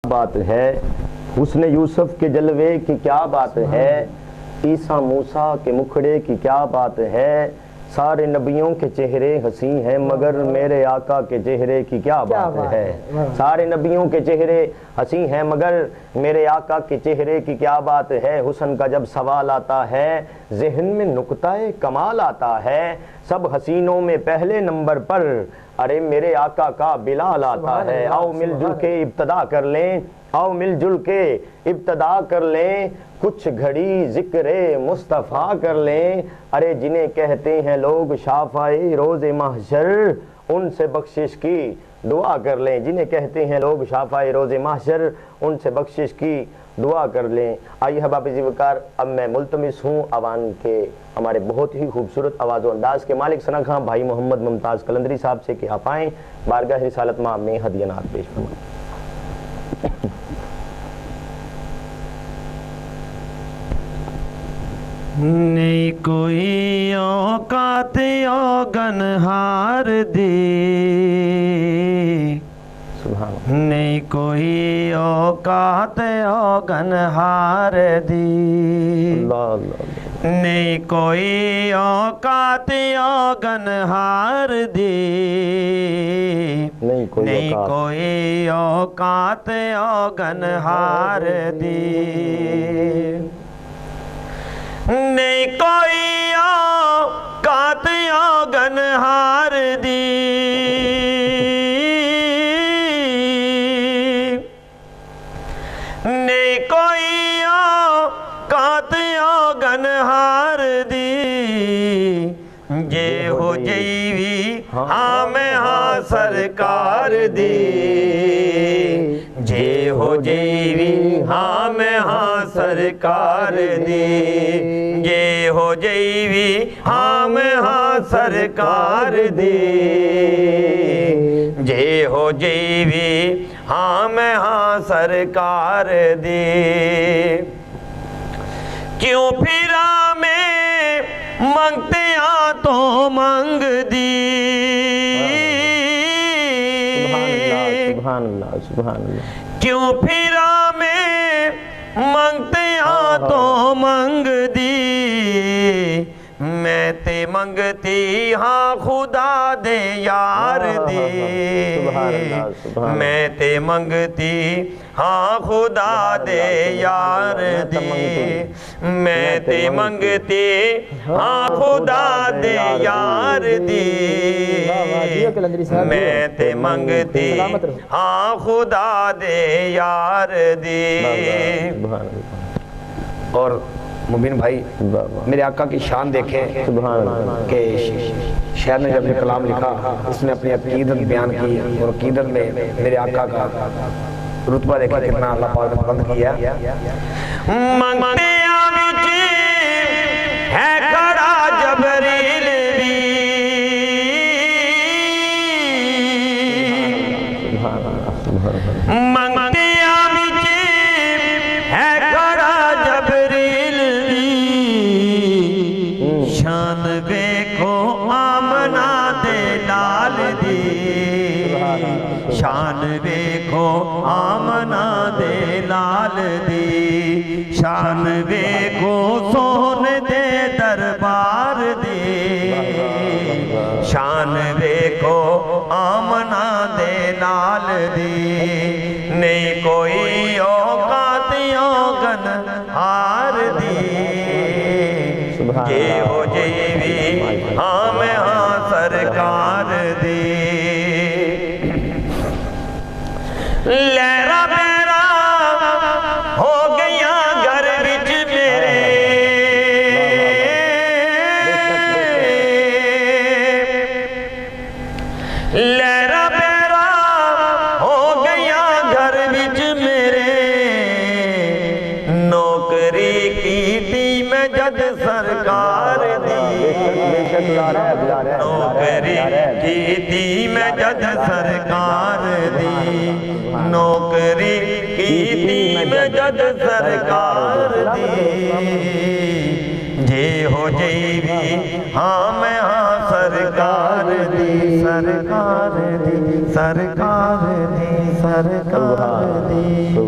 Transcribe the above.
बात है, हुस्न यूसुफ के जलवे की क्या बात है, ईसा मूसा के मुखड़े की क्या बात है। सारे नबियों के चेहरे हंसी हैं मगर मेरे आका के चेहरे की क्या बात है। सारे नबियों के चेहरे हंसी हैं मगर मेरे आका के चेहरे की क्या बात है। हुस्न का जब सवाल आता है ज़हन में नुक्ता-ए कमाल आता है। सब हसीनों में पहले नंबर पर अरे मेरे आका का बिलाल आता है। आओ मिलजुल के इब्तदा कर लें, आओ मिलजुल के इब्तदा कर लें, कुछ घड़ी ज़िक्र मुस्तफ़ा कर लें। अरे जिन्हें कहते हैं लोग शाफ़ाए रोज़े महशर, उनसे बख्शिश की दुआ कर लें। जिन्हें कहते हैं लोग शाफ़ाए रोज़े महशर, उनसे बख्शिश की दुआ कर लें। आइए हबाब ज़िवकार, अब मैं मुल्तमिस हूँ आवान के हमारे बहुत ही खूबसूरत आवाज़ व अंदाज़ के मालिक सना खां भाई मोहम्मद मुमताज़ कलंदरी साहब से कि आप आएँ बारगाह रिसालत मां में हदिया नात पेश फरमाएं। नहीं कोई औकात औगनहार दी, नहीं कोई औकात औगनहार दी, नहीं कोई औकात औगनहार दी, नहीं कोई औकात औगनहार दी, नहीं कोई औकात औगनहार दी, नहीं कोई औकात औगनहार दी। जे हो जईवी हाँ मैं हाँ सरकार दी, जे हो जईवी हाँ मैं हाँ सरकार दी, जे हो जईवी हाँ मैं हाँ सरकार दी, जे हो जईवी हाँ मैं हाँ सरकार दी। क्यों फिरा में मंगते आ तो मंग दी, सुभान अल्लाह सुभान अल्लाह। क्यों फिरा में मंगते आ तो मंग दी, मैं ते मंगती हाँ खुदा दे यार दे, मैं ते मंगती हाँ खुदा दे यार दे, मैं ते मंगती हाँ खुदा दे यार दे, मैं ते मंगती हाँ खुदा दे यार दे। और मुबीन भाई मेरे आका की शान देखें कि शायर ने जब ये कलाम लिखा उसने अपनी अकीदत बयान की और अकीदत में मेरे आका का रुतबा देखा कितना अल्लाह पाक ने बुलंद किया। मंगतिया विच है खड़ा जबरील भी, मंगतिया विच है खड़ा जबरील भी, शान देखो आमना दे लाल दी, शान देखो आमना दे लाल दी, शान देखो सोन दे दरबार दे, शान देखो आमना दे लाल दी, नहीं कोई औकात औगन हार दी, ये हो जईवी हाँ मैं हाँ सरकार दी। लहरा मेरा हो गया घर विच मेरे, लहरा मेरा हो गया घर विच मेरे, नौकरी की थी मैं जद सरकार दी, नौकरी की थी मैं जद सरकार दी, नौकरी की थी मैं जद सरकार दी, जे हो जईवी हाँ मैं हाँ सरकार दी, सरकार दी, सरकार दी, सरकार दी।